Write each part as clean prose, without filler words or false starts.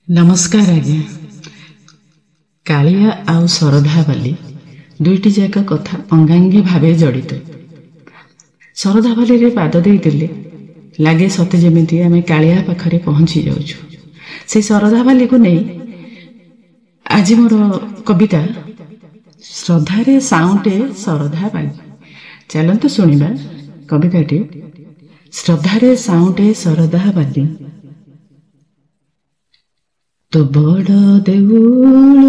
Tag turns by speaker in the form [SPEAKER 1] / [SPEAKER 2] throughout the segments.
[SPEAKER 1] नमस्कार आज्ञा। कालिया आउ सरधा बाली दुईटी जाक कथा अंगांगी भावे जड़ित। सरधा बाली रे पाद देले लगे सते जेमिति आमे कालिया पाखरे पहुंची जाउछु। से सरधा बाली को नहीं आज मोर कविता श्रद्धारे साउंटे सरधा बाली। चलंतु सुनिबा कविताटी। श्रद्धारे साउंटे सरधा बाली। तो बड़ देउल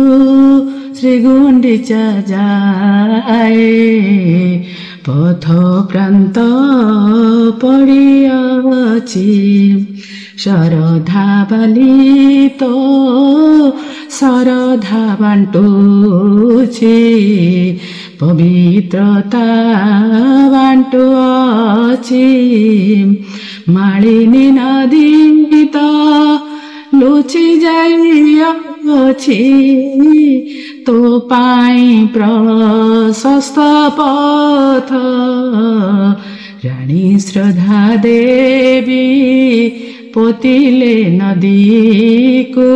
[SPEAKER 1] श्री गुंडीचा जाए पथ प्रांत पड़ियाछि सरधा बाली तो सरधा बांटुछि पवित्रता बांटुछि मालिनी नदी तो लुचि जाइछि तो पाई प्रशस्त पथ रानी श्रद्धा देवी पोतिले नदी को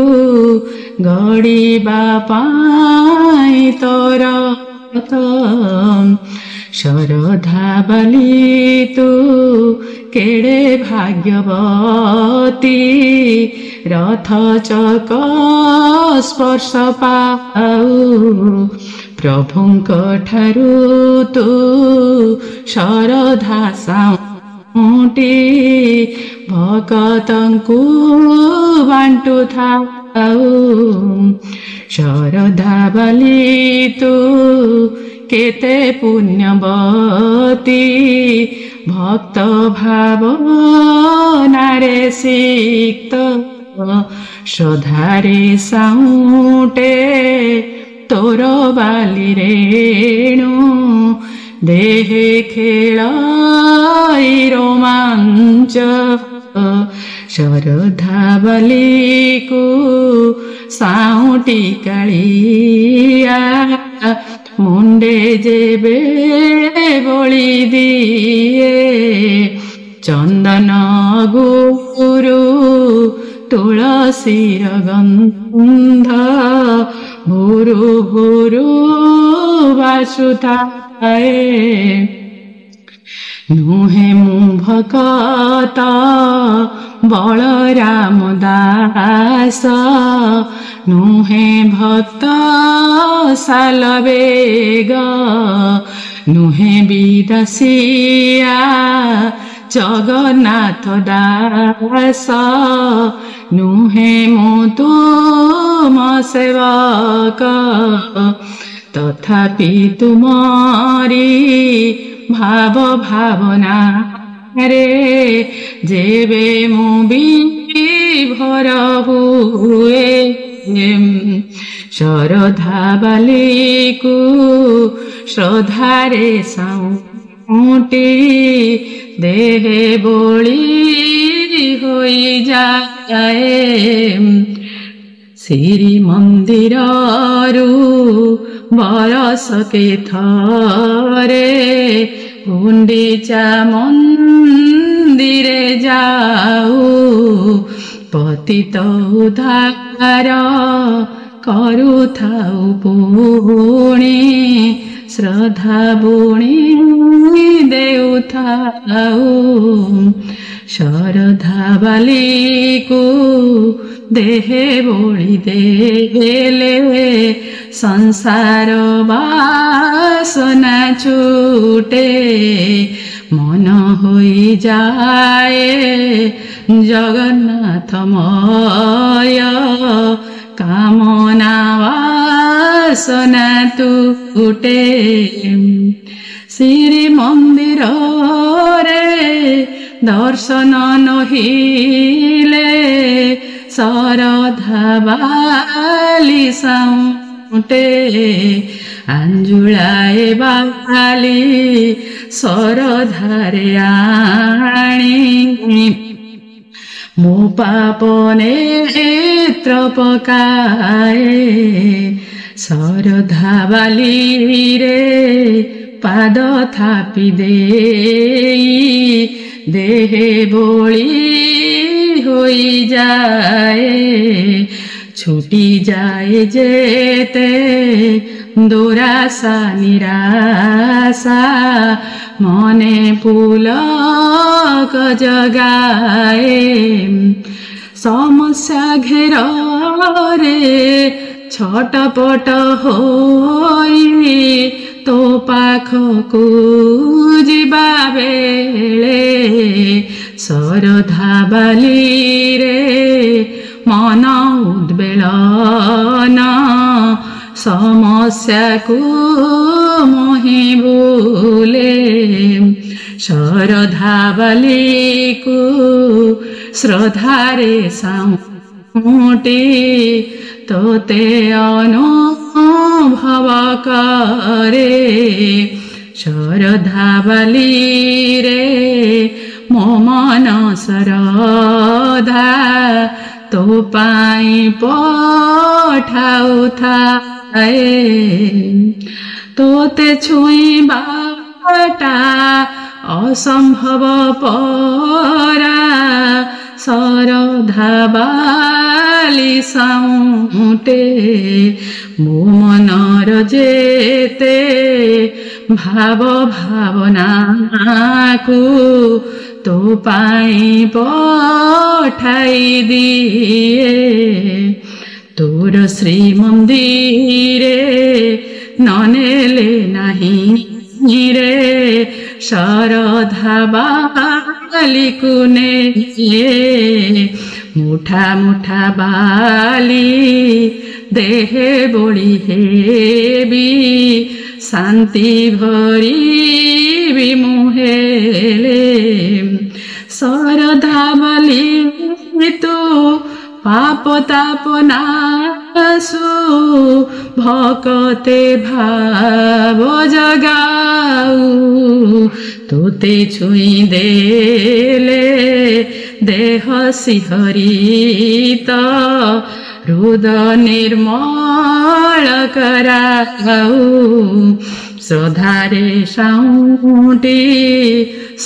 [SPEAKER 1] गड़िबा पाई तोर सरधा बाली तू केड़े भाग्यवती रथ चक स्पर्श पाऊ प्रभुंक ठारू तू सरधा साउंटी भक्तंकु बांटु थाऊ सरधा बाली तू केते पुण्यवती भक्त भावनारे सिक्त श्रद्धारे साउंटे तोर बाली रेणु देहे खेल रोमांच श्रद्धा बाली को साउंटी कालिया मुंडे जेबे बोली दिए चंदन गुरु तुलसीर गंध भूरु भूरु बासुताए नुहे मु भकत बलराम दास नुहे भक्त सालवेग नुहे विदासिया जगन्नाथ दास नुहे मु तुम सेवक तथापि तुमरी भाव भावना रे जेबे मु विभोर हुए सरधा बाली को श्रद्धारे साउंटी देहे बोली होई जाए श्री मंदिर बरस के थरे गुंडीचा मंदिरे जाऊ पतित उद्धार करुथाऊ पुणी श्रद्धा बुणी देउथाऊ सरधा बाली को देहे बोली देले संसार बासना छूटे मन होई जाए जगन्नाथमय कामना वासना टूटे श्री मंदिर रे दर्शन नहिले सरधा बाली साउंटे आंजुलाए बाली सरधारे आणी मो पापने नेत्र पकाए सरधा बाली रे पाद थापी देई देहे बोली हो হয়ে যায় ছুটি যায় যেতে দুরাশা নিরাশা মনে পুলক জগায় সমস্যা ঘেরে ছটপট হই তো পাখকু ଯିବା ବେଳେ ଶରଧା ବାଲିରେ ମନ ଉଦ୍ବେଳନ ସମସ୍ୟାକୁ ମୋହି ଭୁଲେ ଶରଧା ବାଲିକୁ ଶ୍ରଦ୍ଧାରେ ସାଉଁଟି ତୋତେ ଅନୁଭବ କରେ ଶରଧା ବାଲିରେ ମୋ ମନ ଶରଧା ତୋ ପାଇଁ ପଠାଉଥାଏ ତୋତେ ଛୁଇଁବାଟା ଅସମ୍ଭବ ପରା ଶରଧା ବାଲି ସାଉଁଟେ ମୋ ମନର ଯେତେ ଭାବ ଭାବନାକୁ ତୋ ପାଇଁ ପଠାଇ ଦିଏ ତୋର ଶ୍ରୀମନ୍ଦିରେ ନନେଲେ ନାହିଁ ରେ ଶରଧା ବାଲିକୁ ନିଏ ମୁଠା ମୁଠା ବାଲି ଦେହେ ବୋଳି ହେବି ଶାନ୍ତି ଭରିବି ମୁଁ ହେଲେ ଶରଧା ବାଲି ତୁ ପାପ ତାପ ନାଶୁ ଭକତେ ଭାବ ଜଗାଉ ତୋତେ ଛୁଇଁ ଦେଲେ ଦେହ ଶିହରିତ ହୃଦ ନିର୍ମଳ କରାଉ ଶ୍ରଦ୍ଧାରେ ସାଉଁଟି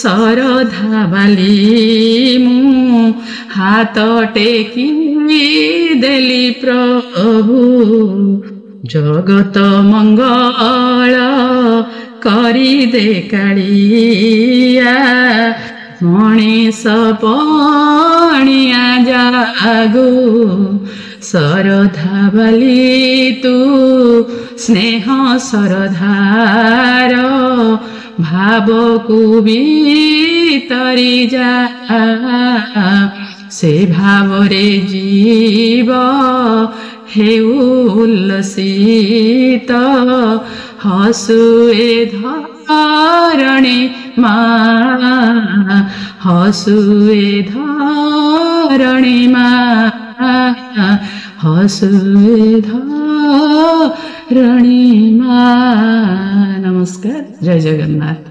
[SPEAKER 1] ଶରଧା ବାଲି ମୁଁ ହାତ ଟେକି ଦେଲି ପ୍ରଭୁ ଜଗତ ମଙ୍ଗଳ କରିଦେ କାଳିଆ ମଣିଷ ପଣିଆ ଜାଗୁ ଶରଧା ବାଲି ତୁ ସ୍ନେହ ଶରଧାର ଭାବକୁ ଭିତରି ଯା ସେ ଭାବରେ ଜୀବ ହେଉ ଉଲ୍ଲସିତ ହସୁ ଏ ଧରଣୀ ମା ହସୁ ଏ ଧରଣୀ ମା ହସୁ ଏ ଧରଣୀ ମା। ନମସ୍କାର, ଜୟ ଜଗନ୍ନାଥ।